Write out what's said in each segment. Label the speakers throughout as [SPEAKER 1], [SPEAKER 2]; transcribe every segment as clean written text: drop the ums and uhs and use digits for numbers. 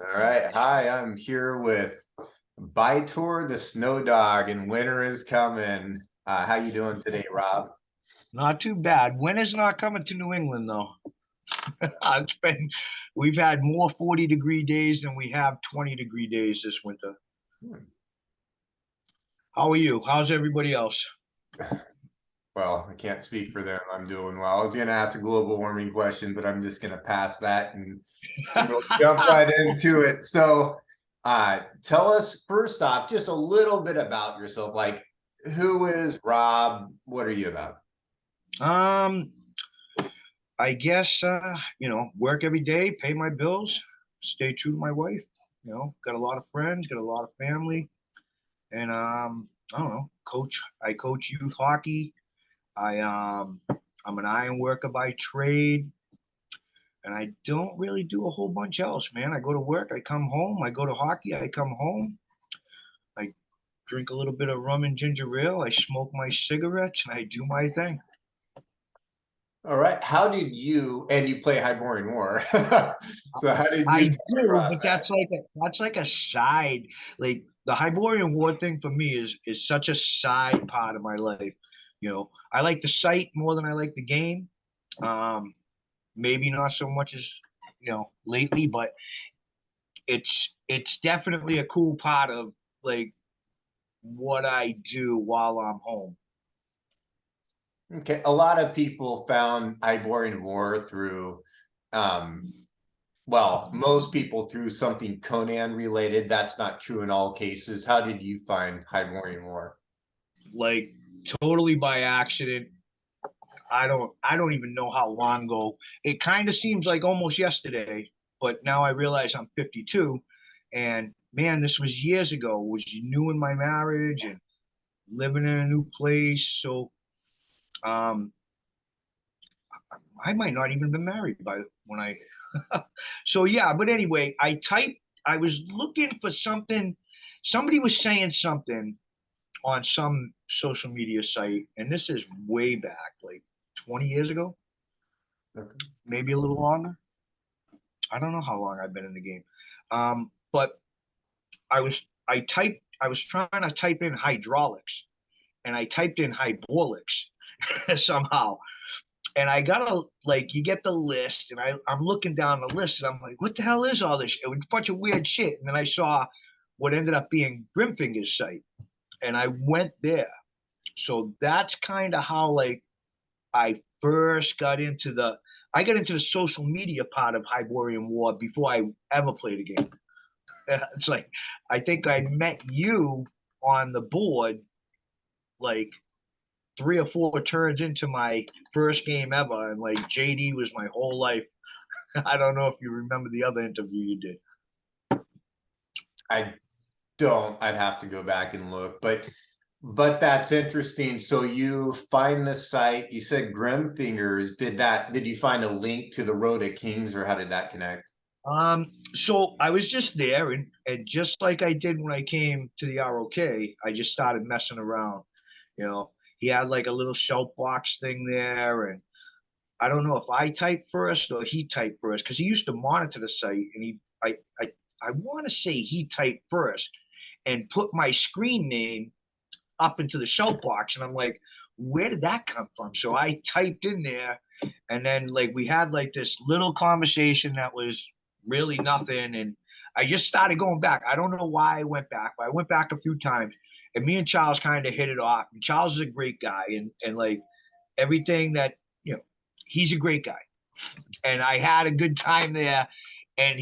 [SPEAKER 1] All right. Hi, I'm here with Bytor the Snowdog, and winter is coming. How you doing today, Rob?
[SPEAKER 2] Not too bad. Winter's not coming to New England though. It's been we've had more 40-degree days than we have 20-degree days this winter.
[SPEAKER 1] Hmm.
[SPEAKER 2] How are you? How's everybody else?
[SPEAKER 1] Well, I can't speak for them. I'm doing well. I was going to ask a global warming question, but I'm just going to pass that and we'll jump right into it. So, tell us first off just a little bit about yourself. Like, who is Rob? What are you about?
[SPEAKER 2] um, I guess work every day, pay my bills, stay true to my wife. Got a lot of friends, got a lot of family, and I don't know, coach. I coach youth hockey. I'm an iron worker by trade. And I don't really do a whole bunch else, man. I go to work, I come home, I go to hockey, I come home, I drink a little bit of rum and ginger ale, I smoke my cigarettes, and I do my thing.
[SPEAKER 1] All right. How did you play Hyborian War? So how did you
[SPEAKER 2] I
[SPEAKER 1] come
[SPEAKER 2] do,
[SPEAKER 1] across
[SPEAKER 2] but
[SPEAKER 1] that?
[SPEAKER 2] that's like a side. Like the Hyborian War thing for me is such a side part of my life. I like the site more than I like the game. Um, Maybe not so much as lately, but it's definitely a cool part of like what I do while I'm home.
[SPEAKER 1] Okay, a lot of people found Hyborian War through, um, well, most people through something Conan related. That's not true in all cases. How did you find Hyborian War?
[SPEAKER 2] Like totally by accident. I don't even know how long ago. It kind of seems like almost yesterday, but now I realize I'm 52 and man, this was years ago. It was new in my marriage and living in a new place. So um I might not even been married by when I so yeah, but anyway, I was looking for something. Somebody was saying something on some social media site, and this is way back, like 20 years ago,
[SPEAKER 1] Okay.
[SPEAKER 2] maybe a little longer. I don't know how long I've been in the game. But I was trying to type in hydraulics and I typed in hydraulics somehow. And I got you get the list and I'm looking down the list and I'm like, what the hell is all this? It was a bunch of weird shit. And then I saw what ended up being Grimfinger's site and I went there. So that's kind of how I first I got into the social media part of Hyborian War before I ever played a game. It's like I think I met you on the board like 3 or 4 turns into my first game ever, and like JD was my whole life. I don't know if you remember the other interview you did.
[SPEAKER 1] I don't. I'd have to go back and look, but that's interesting. So you find the site. You said Grimfingers. Did you find a link to the Road to Kings, or how did that connect?
[SPEAKER 2] So I was just there, and just like I did when I came to the ROK, I just started messing around. He had like a little shelf box thing there, and I don't know if I typed first or he typed first because he used to monitor the site, and I want to say he typed first and put my screen name up into the shelf box, and I'm like, where did that come from? So I typed in there, and then like we had like this little conversation that was really nothing, and I just started going back. I don't know why I went back, but I went back a few times, and me and Charles kind of hit it off. And Charles is a great guy, and like everything that you know, he's a great guy, and I had a good time there. And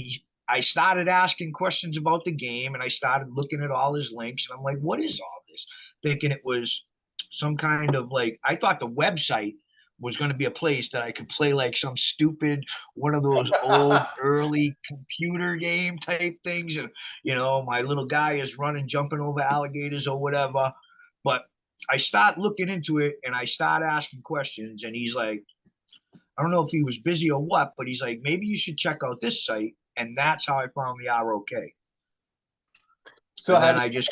[SPEAKER 2] I started asking questions about the game, and I started looking at all his links, and I'm like, what is all this? Thinking it was some kind of like I thought the website was going to be a place that I could play like some stupid one of those old early computer game type things, and my little guy is running, jumping over alligators or whatever. But I start looking into it, and I start asking questions, and he's like, I don't know if he was busy or what, but he's like, maybe you should check out this site. And that's how I found the ROK.
[SPEAKER 1] So
[SPEAKER 2] And
[SPEAKER 1] how
[SPEAKER 2] then
[SPEAKER 1] did
[SPEAKER 2] I just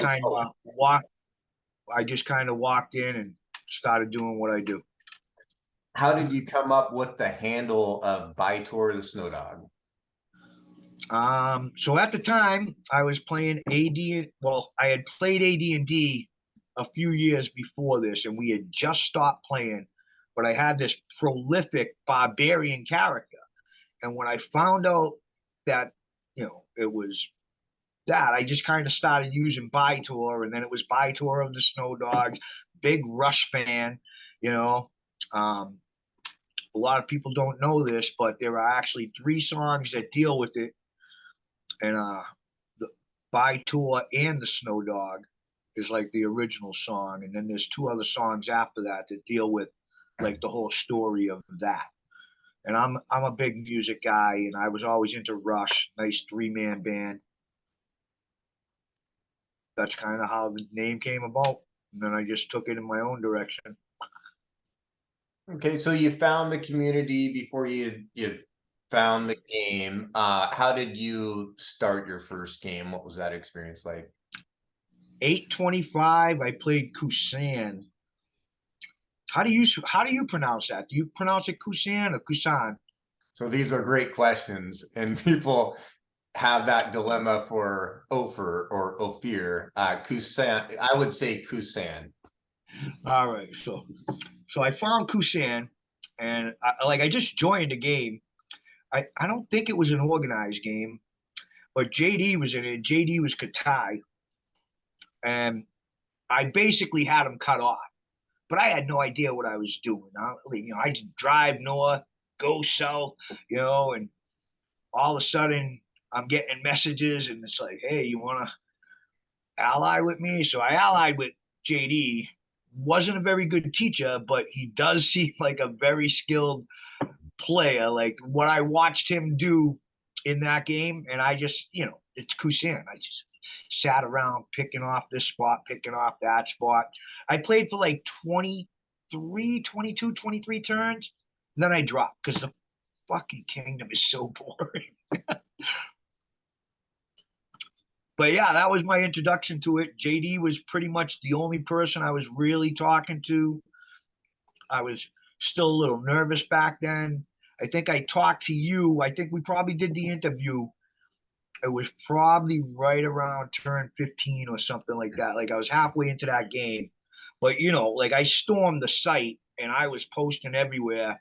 [SPEAKER 2] kind of walked in and started doing what I do.
[SPEAKER 1] how did you come up with the handle of Bytor the Snowdog?
[SPEAKER 2] So at the time I was playing AD. Well, I had played AD&D a few years before this, and we had just stopped playing. But I had this prolific barbarian character, and when I found out that it was that, I just kind of started using Bytor, and then it was Bytor of the Snowdogs. Big Rush fan, you know. Um, a lot of people don't know this, but there are actually three songs that deal with it, and the Bytor and the Snowdog is like the original song, and then there's two other songs after that that deal with like the whole story of that. And I'm a big music guy, and I was always into Rush, nice 3-man band. That's kind of how the name came about. And then I just took it in my own direction.
[SPEAKER 1] Okay, so you found the community before you found the game. How did you start your first game? What was that experience like?
[SPEAKER 2] 825, I played Kusan. How do you pronounce that? Do you pronounce it Kusan or Kusan?
[SPEAKER 1] So these are great questions, and people have that dilemma for Ophir or Ophir. Kusan, I would say Kusan.
[SPEAKER 2] All right, so I found Kusan, and I just joined a game. I don't think it was an organized game, but JD was in it. JD was Katai, and I basically had him cut off. But I had no idea what I was doing. I just drive north, go south, and all of a sudden I'm getting messages, and it's like, hey, you want to ally with me? So I allied with JD. Wasn't a very good teacher, but he does seem like a very skilled player. Like what I watched him do in that game, and I just, it's Kusan. I just sat around picking off this spot, picking off that spot. I played for like 23, 22, 23 turns. And then I dropped because the fucking kingdom is so boring. But yeah, that was my introduction to it. JD was pretty much the only person I was really talking to. I was still a little nervous back then. I think I talked to you. I think we probably did the interview. It was probably right around turn 15 or something like that. Like I was halfway into that game. But like I stormed the site and I was posting everywhere.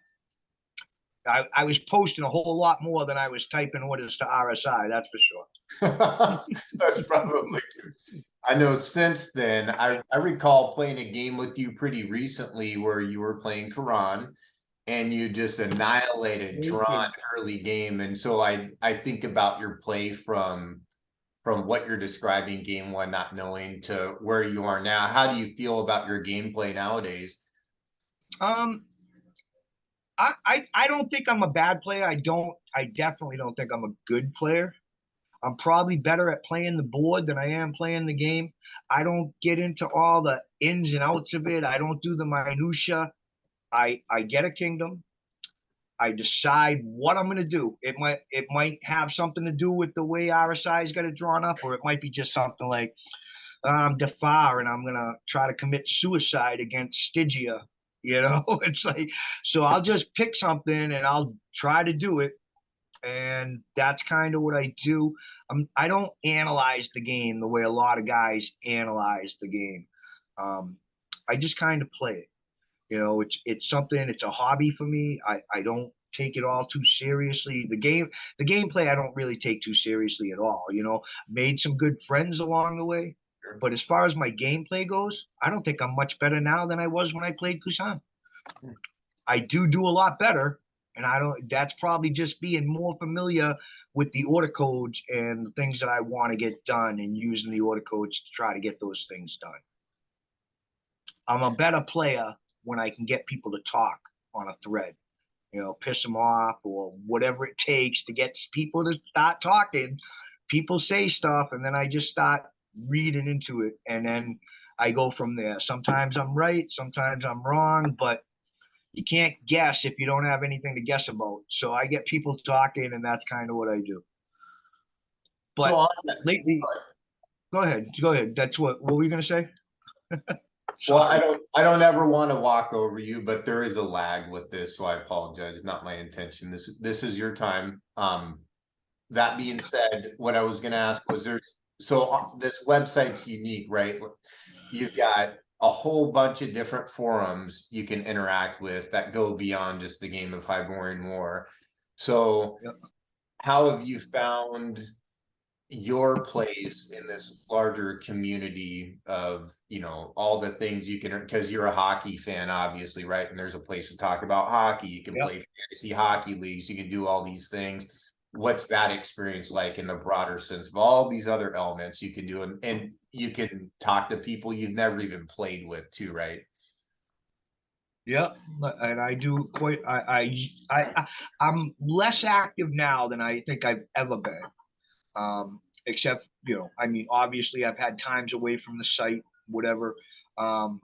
[SPEAKER 2] I was posting a whole lot more than I was typing orders to RSI, that's for sure.
[SPEAKER 1] That's probably true. I know since then, I recall playing a game with you pretty recently where you were playing Quran and you just annihilated Tron early game. And so I think about your play from what you're describing game one, not knowing to where you are now. How do you feel about your gameplay nowadays?
[SPEAKER 2] Um, I don't think I'm a bad player. I definitely don't think I'm a good player. I'm probably better at playing the board than I am playing the game. I don't get into all the ins and outs of it. I don't do the minutia. I get a kingdom. I decide what I'm going to do. It might have something to do with the way RSI's got it drawn up, or it might be just something like Defar, and I'm gonna try to commit suicide against Stygia. It's like, so I'll just pick something and I'll try to do it, and that's kind of what I do. I don't analyze the game the way a lot of guys analyze the game. Um, I just kind of play it. It's something. It's a hobby for me. I don't take it all too seriously. The gameplay, I don't really take too seriously at all. Made some good friends along the way. But as far as my gameplay goes, I don't think I'm much better now than I was when I played Kusan. I do a lot better, and I don't. That's probably just being more familiar with the order codes and the things that I want to get done, and using the order codes to try to get those things done. I'm a better player when I can get people to talk on a thread, piss them off or whatever it takes to get people to start talking. People say stuff, and then I just start reading into it, and then I go from there. Sometimes I'm right, sometimes I'm wrong, but you can't guess if you don't have anything to guess about. So I get people talking, and that's kind of what I do.
[SPEAKER 1] So
[SPEAKER 2] But
[SPEAKER 1] on that,
[SPEAKER 2] lately, go ahead. That's what were you going to say?
[SPEAKER 1] well,
[SPEAKER 2] Sorry.
[SPEAKER 1] I don't ever want to walk over you, but there is a lag with this, so I apologize. Not my intention. This is your time. that being said, what I was gonna ask was this website's unique, right? You've got a whole bunch of different forums you can interact with that go beyond just the game of Hyborian War. So
[SPEAKER 2] Yep.
[SPEAKER 1] how have you found your place in this larger community of, all the things you can, because you're a hockey fan, obviously, right? And there's a place to talk about hockey. You can
[SPEAKER 2] Yep.
[SPEAKER 1] play fantasy hockey leagues, you can do all these things. What's that experience like in the broader sense of all these other elements you can do? And you can talk to people you've never even played with too, right?
[SPEAKER 2] Yeah, and I do quite. I'm less active now than I think I've ever been. Except, I mean, obviously I've had times away from the site, whatever. Um,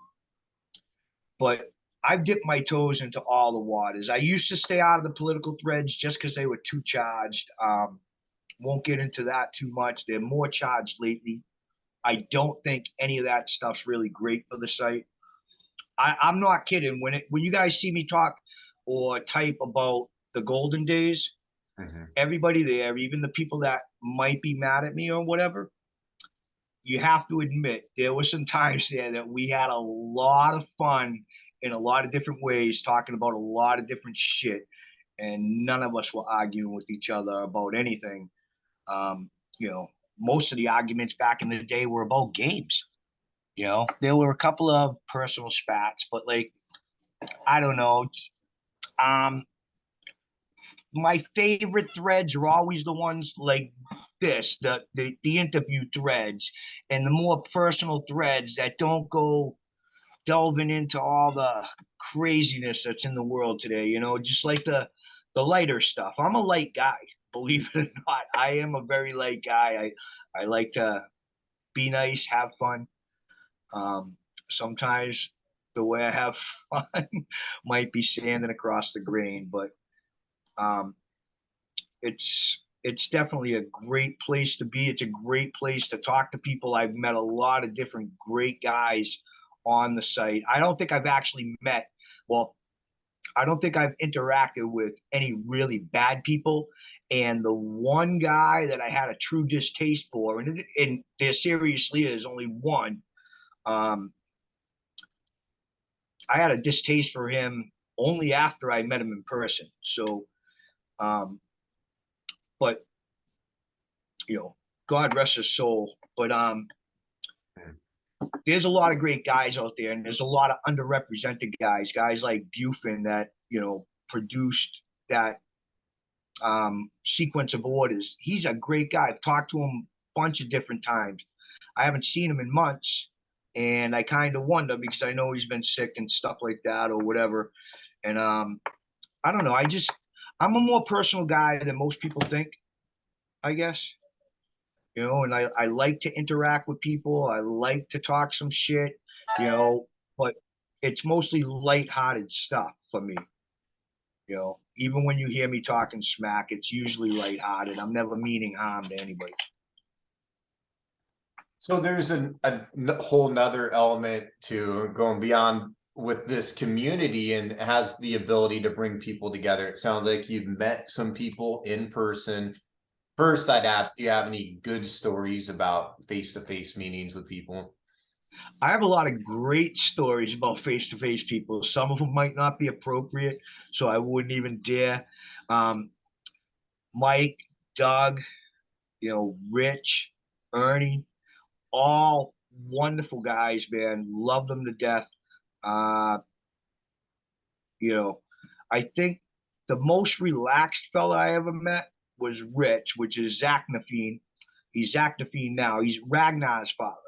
[SPEAKER 2] but I've dipped my toes into all the waters. I used to stay out of the political threads just because they were too charged. Won't get into that too much. They're more charged lately. I don't think any of that stuff's really great for the site. I'm not kidding. When you guys see me talk or type about the golden days,
[SPEAKER 1] Mhm.
[SPEAKER 2] everybody there, even the people that might be mad at me or whatever, you have to admit there were some times there that we had a lot of fun in a lot of different ways, talking about a lot of different shit, and none of us were arguing with each other about anything. Um, you know, most of the arguments back in the day were about games. There were a couple of personal spats, but like, I don't know. Um, my favorite threads are always the ones like this, the interview threads, and the more personal threads that don't go delving into all the craziness that's in the world today. Just like the lighter stuff. I'm a light guy, believe it or not. I am a very light guy. I like to be nice, have fun. Um, Sometimes the way I have fun might be sanding across the grain, but um, it's definitely a great place to be. It's a great place to talk to people. I've met a lot of different great guys on the site. I don't think I've actually met, well, I don't think I've interacted with any really bad people. And the one guy that I had a true distaste for, and there seriously is only one, um, I had a distaste for him only after I met him in person. So, um, but God rest his soul. But there's a lot of great guys out there, and there's a lot of underrepresented guys like Bufin that produced that sequence of orders. He's a great guy. I've talked to him a bunch of different times. I haven't seen him in months, and I kind of wonder because I know he's been sick and stuff like that or whatever. And I don't know. I'm a more personal guy than most people think, I guess. And I like to interact with people. I like to talk some shit, but it's mostly lighthearted stuff for me. Even when you hear me talking smack, it's usually lighthearted. I'm never meaning harm to anybody.
[SPEAKER 1] So there's whole nother element to going beyond with this community, and has the ability to bring people together. It sounds like you've met some people in person. First, I'd ask, do you have any good stories about face-to-face meetings with people?
[SPEAKER 2] I have a lot of great stories about face to face people. Some of them might not be appropriate, so I wouldn't even dare. Um, Mike, Doug, Rich, Ernie, all wonderful guys, man. Love them to death. Uh, you know, I think the most relaxed fella I ever met was Rich, which is Zach Nafine. He's Zach Nafine now. He's Ragnar's father.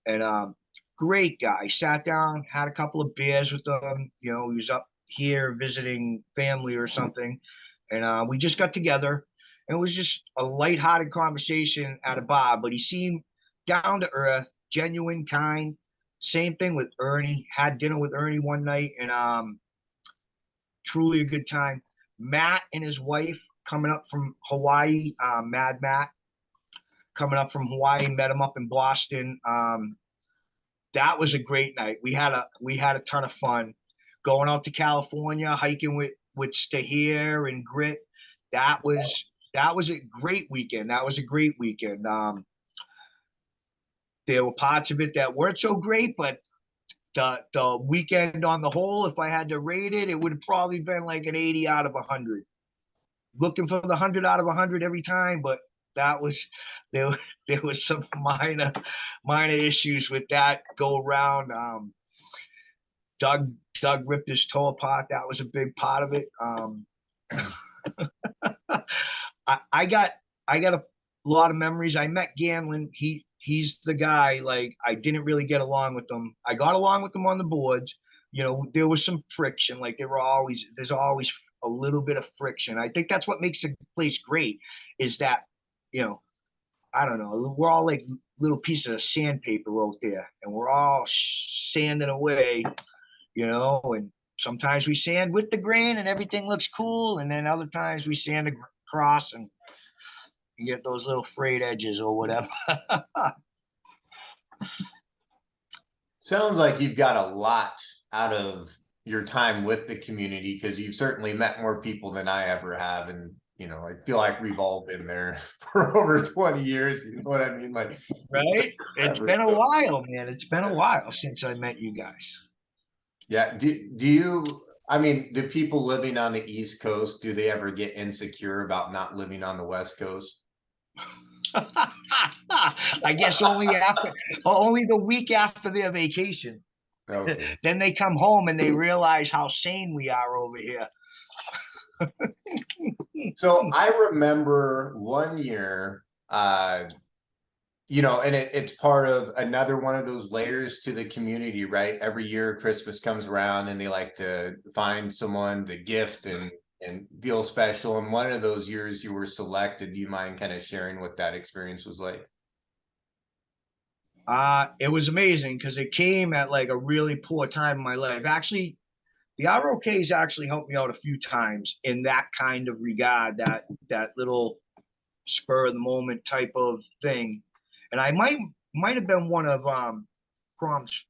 [SPEAKER 2] And great guy. Sat down, had a couple of beers with him. He was up here visiting family or something. And we just got together. And it was just a lighthearted conversation at a bar, but he seemed down to earth, genuine, kind. Same thing with Ernie. Had dinner with Ernie one night, and truly a good time. Matt and his wife coming up from Hawaii, Mad Matt coming up from Hawaii, met him up in Boston. That was a great night. We had a ton of fun going out to California, hiking with Stahir and Grit. That was that was a great weekend. That was a great weekend. There were parts of it that weren't so great, but the weekend on the whole, if I had to rate it, it would have probably been like an 80 out of 100. Looking for the 100 out of 100 every time, but that was there. There was some minor issues with that go round. Doug ripped his toe apart. That was a big part of it. I got a lot of memories. I met Gamlin. He's the guy. Like, I didn't really get along with him. I got along with him on the boards. You know, there was some friction. Like, there's always a little bit of friction. I think that's what makes the place great, is that, you know, I don't know, we're all like little pieces of sandpaper out there, and we're all sanding away, you know, and sometimes we sand with the grain and everything looks cool, and then other times we sand across and you get those little frayed edges or whatever.
[SPEAKER 1] Sounds like you've got a lot out of your time with the community, because you've certainly met more people than I ever have. And, you know, I feel like we've all been there for over 20 years. You know what I mean? Like,
[SPEAKER 2] Right? It's been a while, man. It's been a while since I met you guys.
[SPEAKER 1] yeah. Do you, I mean, do people living on the East Coast, do they ever get insecure about not living on the West Coast?
[SPEAKER 2] I guess only the week after their vacation.
[SPEAKER 1] Okay.
[SPEAKER 2] Then they come home and they realize how sane we are over here.
[SPEAKER 1] So I remember one year, you know, and it's part of another one of those layers to the community, right? Every year Christmas comes around and they like to find someone to gift and feel special. And one of those years you were selected. Do you mind kind of sharing what that experience was like?
[SPEAKER 2] It was amazing because it came at like a really poor time in my life. Actually, the ROK's actually helped me out a few times in that kind of regard, that little spur of the moment type of thing. And I might have been one of Crom's.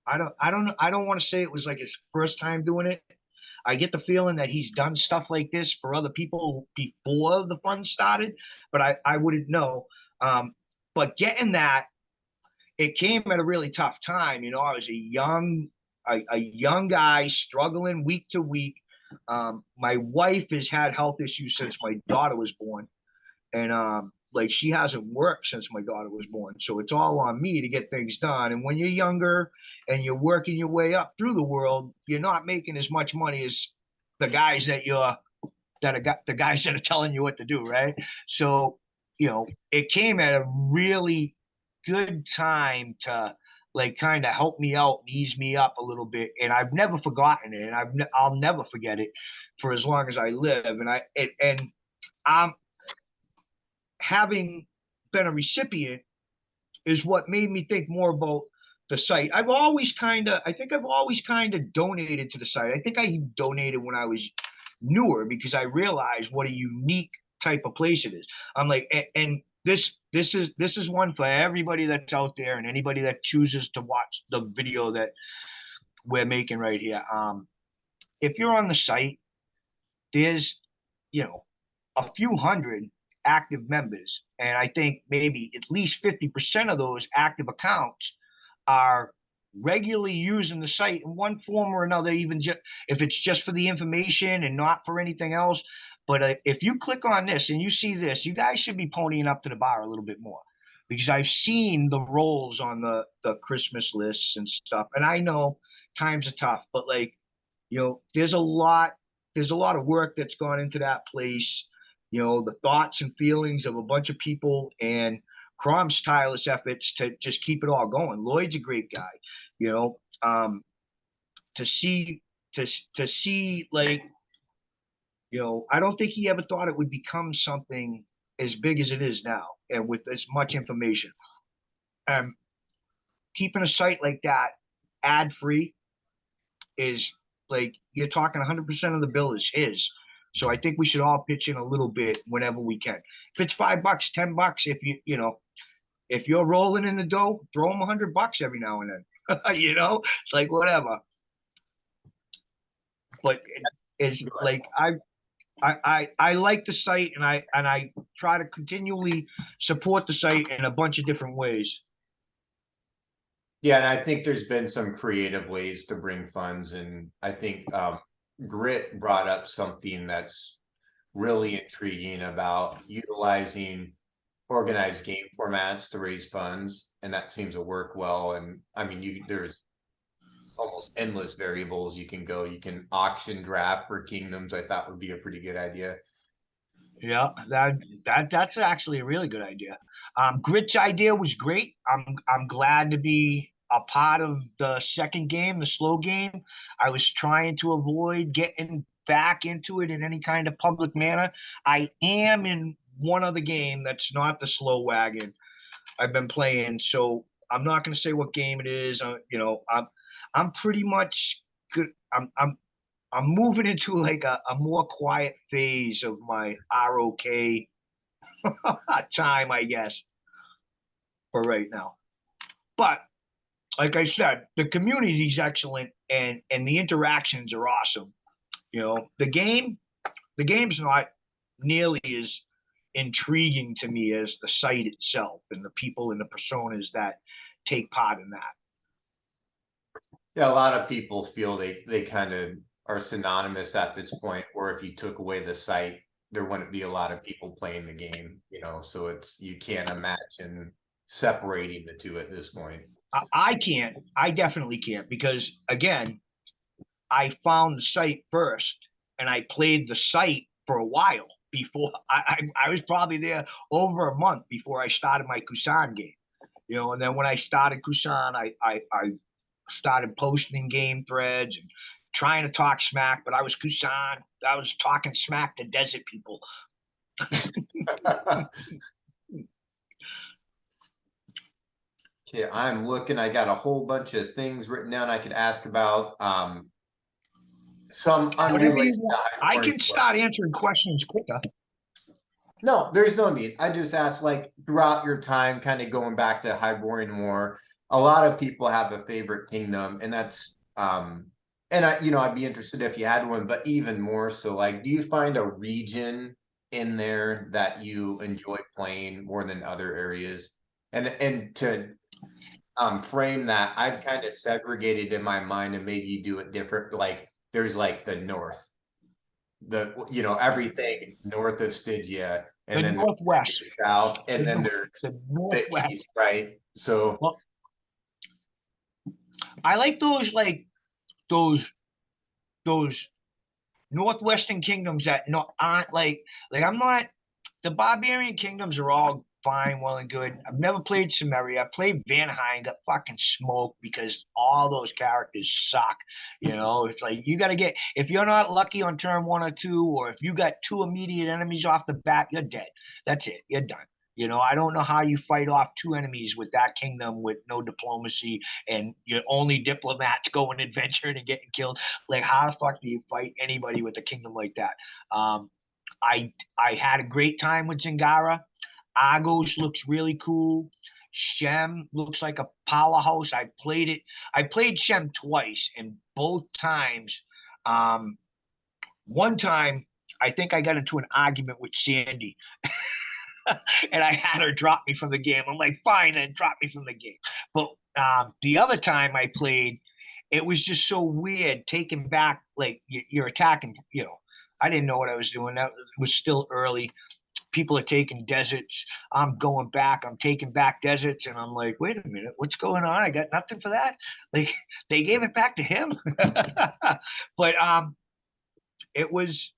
[SPEAKER 2] I don't want to say it was like his first time doing it. I get the feeling that he's done stuff like this for other people before the fund started, but I wouldn't know. But getting that, it came at a really tough time. You know, I was a young guy struggling week to week. My wife has had health issues since my daughter was born, and like, she hasn't worked since my daughter was born, so it's all on me to get things done. And when you're younger and you're working your way up through the world, you're not making as much money as the guys the guys that are telling you what to do, right? So, you know, it came at a really good time to like kind of help me out and ease me up a little bit. And I've never forgotten it, and I'll never forget it for as long as I live. And I'm having been a recipient is what made me think more about the site. I think I've always kind of donated to the site. I think I donated when I was newer because I realized what a unique type of place it is. I'm like, and this is one for everybody that's out there and anybody that chooses to watch the video that we're making right here. If you're on the site, there's, you know, a few hundred active members, and I think maybe at least 50% of those active accounts are regularly using the site in one form or another, even just if it's just for the information and not for anything else. But if you click on this and you see this, you guys should be ponying up to the bar a little bit more, because I've seen the roles on the Christmas lists and stuff, and I know times are tough, but like, you know, there's a lot of work that's gone into that place. You know, the thoughts and feelings of a bunch of people, and Crom's tireless efforts to just keep it all going. Lloyd's a great guy, you know. To see to see like, you know, I don't think he ever thought it would become something as big as it is now, and with as much information. Um, Keeping a site like that ad free is like, you're talking 100% of the bill is his. So I think we should all pitch in a little bit whenever we can. If it's $5, $10, if you know, if you're rolling in the dough, throw them $100 every now and then. You know, it's like whatever. But it's like I like the site, and I try to continually support the site in a bunch of different ways.
[SPEAKER 1] Yeah, and I think there's been some creative ways to bring funds, and I think Grit brought up something that's really intriguing about utilizing organized game formats to raise funds, and that seems to work well. And I mean, there's almost endless variables you can go. You can auction draft for kingdoms. I thought would be a pretty good idea.
[SPEAKER 2] Yeah, that's actually a really good idea. Grit's idea was great. I'm glad to be a part of the second game, the slow game. I was trying to avoid getting back into it in any kind of public manner. I am in one other game that's not the slow wagon I've been playing, so I'm not going to say what game it is. I'm pretty much good. I'm moving into like a more quiet phase of my ROK time, I guess, for right now. But like I said, the community is excellent, and the interactions are awesome. The game's not nearly as intriguing to me as the site itself and the people and the personas that take part in that.
[SPEAKER 1] Yeah, a lot of people feel they kind of are synonymous at this point, or if you took away the site, there wouldn't be a lot of people playing the game, so you can't imagine separating the two at this point.
[SPEAKER 2] I can't. I definitely can't because again, I found the site first and I played the site for a while before I was probably there over a month before I started my Kusan game. And then when I started Kusan, I started posting game threads and trying to talk smack, but I was Kusan. I was talking smack to desert people.
[SPEAKER 1] Okay, I'm looking. I got a whole bunch of things written down I could ask about. Some
[SPEAKER 2] Whatever you
[SPEAKER 1] unrelated to
[SPEAKER 2] want. I
[SPEAKER 1] Hyborian.
[SPEAKER 2] can start answering questions quicker.
[SPEAKER 1] No, there's no need. I just asked, like, throughout your time, kind of going back to Hyborian War, a lot of people have a favorite kingdom, and that's and I'd be interested if you had one, but even more so, like, do you find a region in there that you enjoy playing more than other areas? And to frame that, I've kind of segregated in my mind, and maybe you do it different. Like, there's like the north, everything north of Stygia, and
[SPEAKER 2] The
[SPEAKER 1] then there's
[SPEAKER 2] Northwest.
[SPEAKER 1] the south, and then there's
[SPEAKER 2] The
[SPEAKER 1] the
[SPEAKER 2] Northwest.
[SPEAKER 1] east, right? So
[SPEAKER 2] Well, I like those northwestern kingdoms that aren't like I'm not. The barbarian kingdoms are all fine, well and good. I've never played Cimmeria. I played Vanaheim, got fucking smoked because all those characters suck. It's like you got to get, if you're not lucky on turn 1 or 2, or if you got 2 immediate enemies off the bat, you're dead. That's it. You're done. I don't know how you fight off 2 enemies with that kingdom with no diplomacy and your only diplomats going adventuring and getting killed. Like, how the fuck do you fight anybody with a kingdom like that? I had a great time with Zingara. Argos looks really cool. Shem looks like a powerhouse. I played it. I played Shem twice, and both times, one time I think I got into an argument with Sandy, and I had her drop me from the game. I'm like, fine, then drop me from the game. But the other time I played, it was just so weird taking back, like you're attacking. I didn't know what I was doing. That was still early. People are taking deserts. I'm going back. I'm taking back deserts, and I'm like, wait a minute, what's going on? I got nothing for that. Like, they gave it back to him. But it was.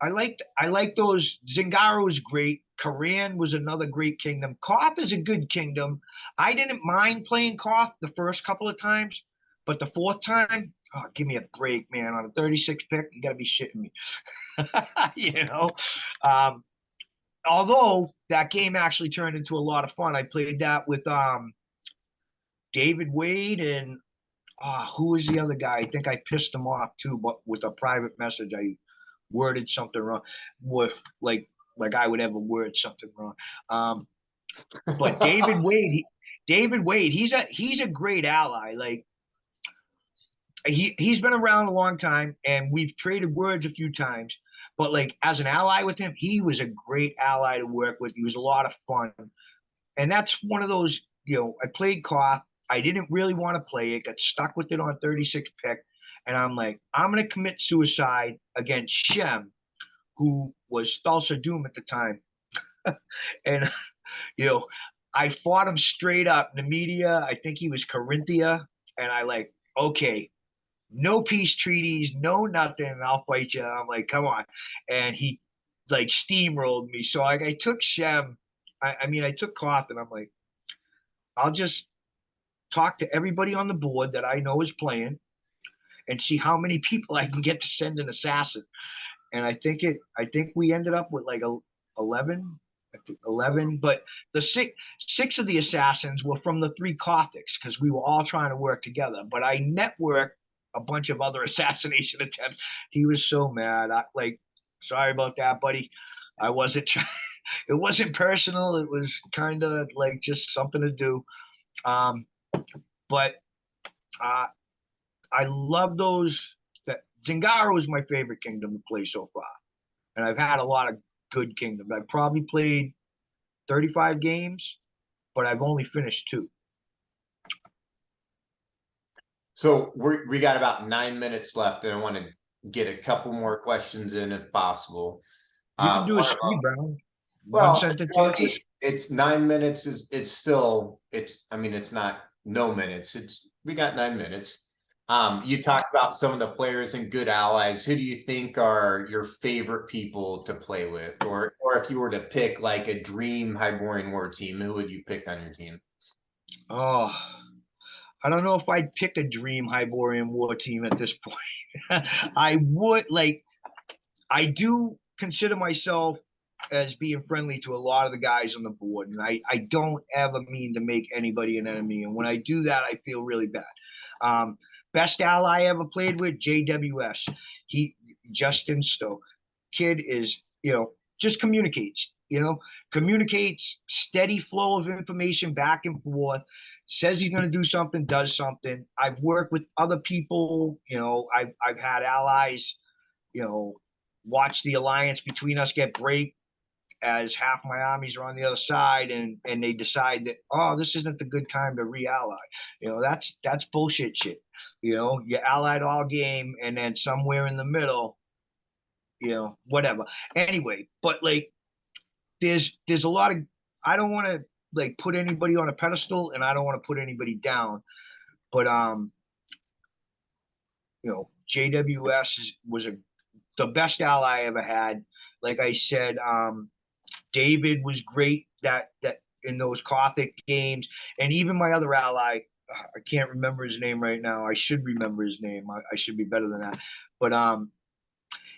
[SPEAKER 2] I like those. Zingara was great. Koran was another great kingdom. Koth is a good kingdom. I didn't mind playing Koth the first couple of times, but the fourth time, oh, give me a break, man. On a 36 pick, you got to be shitting me. you know, um, although that game actually turned into a lot of fun. I played that with David Wade and who was the other guy? I think I pissed him off too, but with a private message, I worded something wrong. With like I would ever word something wrong. But David Wade, he's a great ally. Like he's been around a long time, and we've traded words a few times. But like as an ally with him, he was a great ally to work with. He was a lot of fun, and that's one of those. I played Koth. I didn't really want to play it. Got stuck with it on 36 pick, and I'm like, I'm gonna commit suicide against Shem, who was Thulsa Doom at the time, and you know, I fought him straight up. Nemedia, I think he was Corinthia, and I like, okay, no peace treaties, no nothing. I'll fight you. I'm like, come on. And he like steamrolled me. So like I took Shem. I took Koth, and I'm like, I'll just talk to everybody on the board that I know is playing and see how many people I can get to send an assassin. And I think we ended up with like 11. 11, but the six of the assassins were from the three Cothics because we were all trying to work together. But I networked a bunch of other assassination attempts. He was so mad. Sorry about that, buddy. I wasn't trying. It wasn't personal. It was kind of like just something to do. Um, but uh, I love those. That Zingaro is my favorite kingdom to play so far, and I've had a lot of good kingdoms. I've probably played 35 games, but I've only finished 2.
[SPEAKER 1] So we got about 9 minutes left, and I want to get a couple more questions in if possible.
[SPEAKER 2] You can do a
[SPEAKER 1] One of
[SPEAKER 2] speed
[SPEAKER 1] them,
[SPEAKER 2] round. One
[SPEAKER 1] well,
[SPEAKER 2] sentence answers.
[SPEAKER 1] it's 9 minutes. It's still, I mean, it's not no minutes. We got 9 minutes. You talked about some of the players and good allies. Who do you think are your favorite people to play with? Or if you were to pick like a dream Hyborian War team, who would you pick on your team?
[SPEAKER 2] Oh, I don't know if I'd pick a dream Hyborian War team at this point. I would like. I do consider myself as being friendly to a lot of the guys on the board, and I don't ever mean to make anybody an enemy. And when I do that, I feel really bad. Best ally I ever played with, JWS. He Justin Stowe. Kid is, just communicates, communicates steady flow of information back and forth, says he's going to do something, does something. I've worked with other people, I've had allies, watch the alliance between us get break as half my armies are on the other side, and they decide that, oh, this isn't the good time to re-ally. That's bullshit shit. You allied all game, and then somewhere in the middle, whatever. Anyway, but like there's a lot of, I don't want to like put anybody on a pedestal, and I don't want to put anybody down, but JWS was the best ally I ever had. Like I said, David was great that in those Gothic games, and even my other ally, I can't remember his name right now. I should remember his name. I should be better than that. But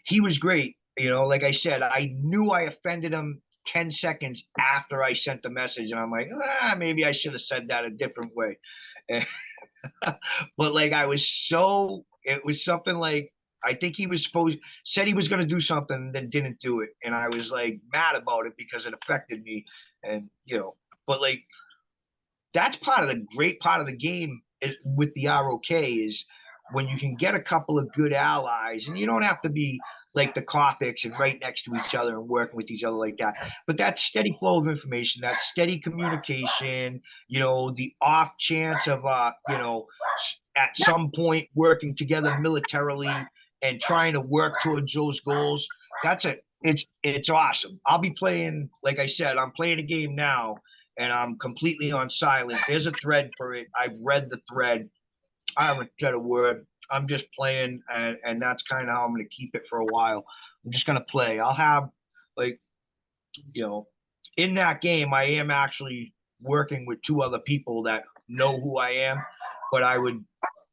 [SPEAKER 2] he was great. Like I said, I knew I offended him 10 seconds after I sent the message, and I'm like, maybe I should have said that a different way. But like it was something like, I think he said he was going to do something and then didn't do it. And I was like mad about it because it affected me. And, but like, that's great part of the game with the ROK is when you can get a couple of good allies, and you don't have to be like the Cothics and right next to each other and working with each other like that. But that steady flow of information, that steady communication, the off chance of, at some point working together militarily and trying to work towards those goals. It's awesome. I'll be playing, like I said, I'm playing a game now, and I'm completely on silent. There's a thread for it. I've read the thread. I haven't said a word. I'm just playing, and that's kind of how I'm going to keep it for a while. I'm just going to play. I'll have, like, in that game, I am actually working with 2 other people that know who I am, but I would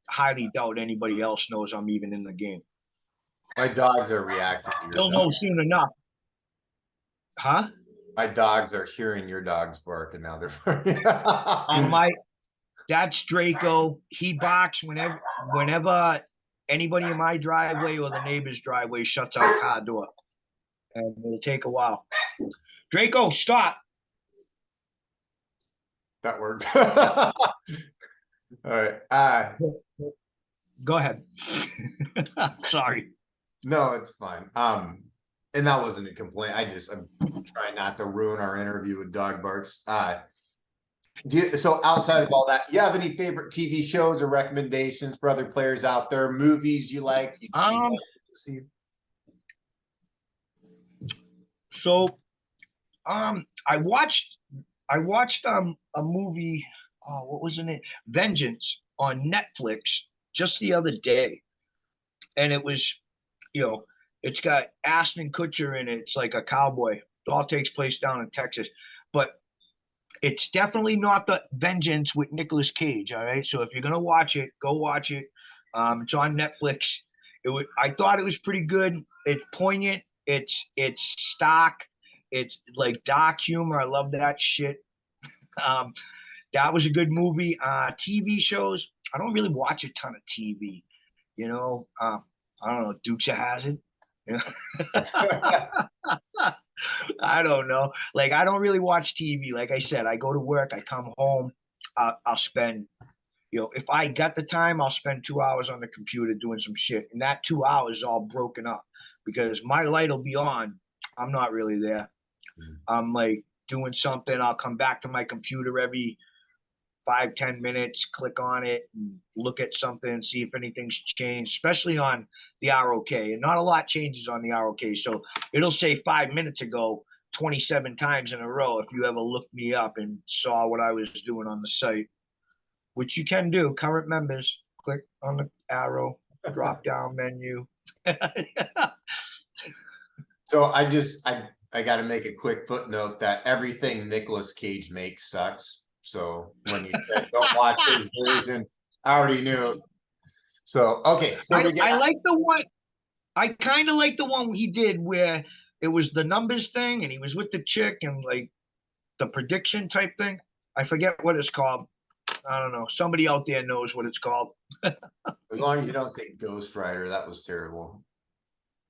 [SPEAKER 2] highly doubt anybody else knows I'm even in the game.
[SPEAKER 1] My dogs are reacting to your
[SPEAKER 2] They'll know soon enough. Huh?
[SPEAKER 1] My dogs are hearing your dogs bark, and now they're
[SPEAKER 2] That's Draco. He barks whenever anybody in my driveway or the neighbor's driveway shuts our car door. And it'll take a while. Draco, stop.
[SPEAKER 1] That worked. All right.
[SPEAKER 2] Go ahead. Sorry.
[SPEAKER 1] No, it's fine. And that wasn't a complaint. I'm trying not to ruin our interview with Dog Barks. So outside of all that, you have any favorite TV shows or recommendations for other players out there? Movies you like? You like to see?
[SPEAKER 2] So I watched a movie, what was it? Vengeance on Netflix just the other day. And it was, you know, it's got Ashton Kutcher in it. It's like a cowboy. It all takes place down in Texas. But it's definitely not the Vengeance with Nicolas Cage. All right. So if you're gonna watch it, go watch it. It's on Netflix. I thought it was pretty good. It's poignant. It's stock. It's like dark humor. I love that shit. Um, that was a good movie. TV shows. I don't really watch a ton of TV. You know, I don't know. Dukes of Hazzard. You know? I don't know. Like I don't really watch TV. Like I said, I go to work. I come home. I'll spend. If I got the time, I'll spend 2 hours on the computer doing some shit, and that 2 hours is all broken up because my light will be on. I'm not really there. I'm like doing something. I'll come back to my computer every 5-10 minutes, click on it, and look at something, see if anything's changed, especially on the ROK. And not a lot changes on the ROK. So it'll say 5 minutes ago 27 times in a row if you ever looked me up and saw what I was doing on the site, which you can do. Current members, click on the arrow, drop down menu.
[SPEAKER 1] So I got to make a quick footnote that everything Nicolas Cage makes sucks. So when you said don't watch his version, I already knew. So okay, so
[SPEAKER 2] I like the one. I kind of like the one he did where it was the numbers thing, and he was with the chick and like the prediction type thing. I forget what it's called. I don't know. Somebody out there knows what it's called.
[SPEAKER 1] as long as you don't say Ghost Rider, that was terrible.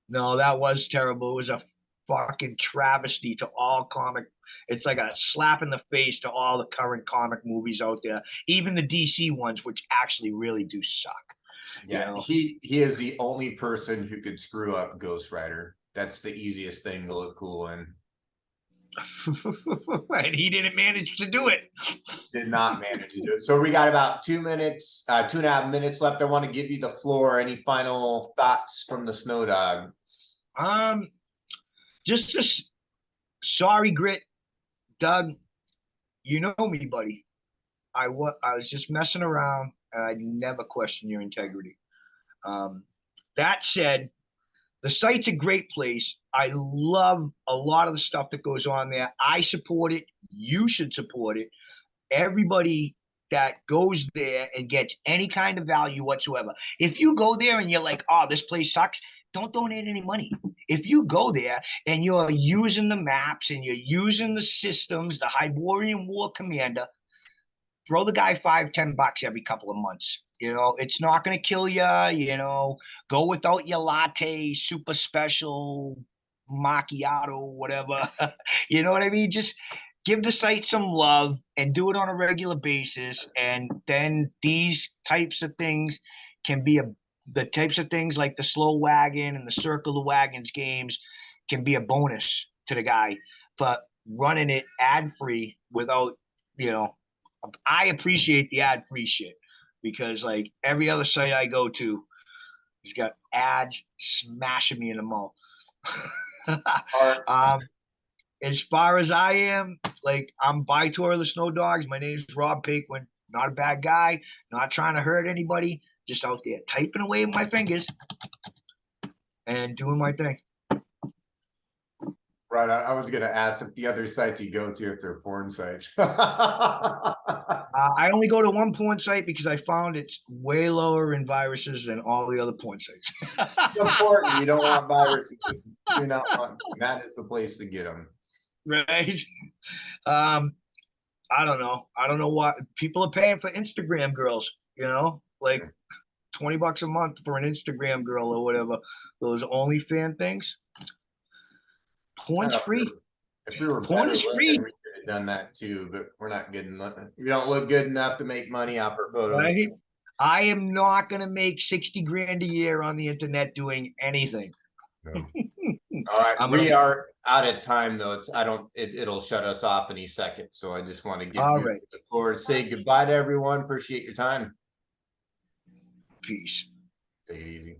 [SPEAKER 2] No, that was terrible. It was a fucking travesty to all comic. It's like a slap in the face to all the current comic movies out there, even the DC ones, which actually really do suck.
[SPEAKER 1] Yeah,
[SPEAKER 2] You know?
[SPEAKER 1] he is the only person who could screw up Ghost Rider. That's the easiest thing to look cool in.
[SPEAKER 2] And he didn't manage to do it.
[SPEAKER 1] Did not manage to do it. So we got about 2 minutes, 2.5 minutes left. I want to give you the floor. Any final thoughts from the Snowdog?
[SPEAKER 2] Just a sorry, Grit, Doug. You know me, buddy. I was just messing around, and I never question your integrity. That said, the site's a great place. I love a lot of the stuff that goes on there. I support it. You should support it. Everybody that goes there and gets any kind of value whatsoever. If you go there and you're like, oh, this place sucks, don't donate any money. If you go there and you're using the maps and you're using the systems, the Hyborian War Commander, throw the guy $5-10 every couple of months. It's not going to kill you. Go without your latte, super special macchiato, whatever. You know what I mean? Just give the site some love and do it on a regular basis. And then these types of things can be the types of things like the slow wagon and the circle of wagons games can be a bonus to the guy for running it ad free without, I appreciate the ad free shit because like every other site I go to has got ads smashing me in the mouth. As far as I am, like I'm Bytor of the Snowdogs. My name's Rob Paquin. Not a bad guy. Not trying to hurt anybody. Just out there typing away with my fingers and doing my thing.
[SPEAKER 1] Right. I was going to ask if the other sites you go to, if they're porn sites.
[SPEAKER 2] I only go to one porn site because I found it's way lower in viruses than all the other porn sites.
[SPEAKER 1] It's important. You don't want viruses. You not want. That is the place to get them.
[SPEAKER 2] Right. I don't know. I don't know what people are paying for Instagram girls, like $20 a month for an Instagram girl or whatever. Those OnlyFans things. Porn's free.
[SPEAKER 1] If we were
[SPEAKER 2] porn is free.
[SPEAKER 1] We could have done that too, but we're not good enough. We don't look good enough to make money off our photos.
[SPEAKER 2] Right? I am not going to make 60 grand a year on the internet doing anything.
[SPEAKER 1] No. All right, we are out of time though. It'll shut us off any second. So I just want to give
[SPEAKER 2] All
[SPEAKER 1] you
[SPEAKER 2] right.
[SPEAKER 1] the floor to say goodbye to everyone. Appreciate your time.
[SPEAKER 2] Peace.
[SPEAKER 1] Take it easy.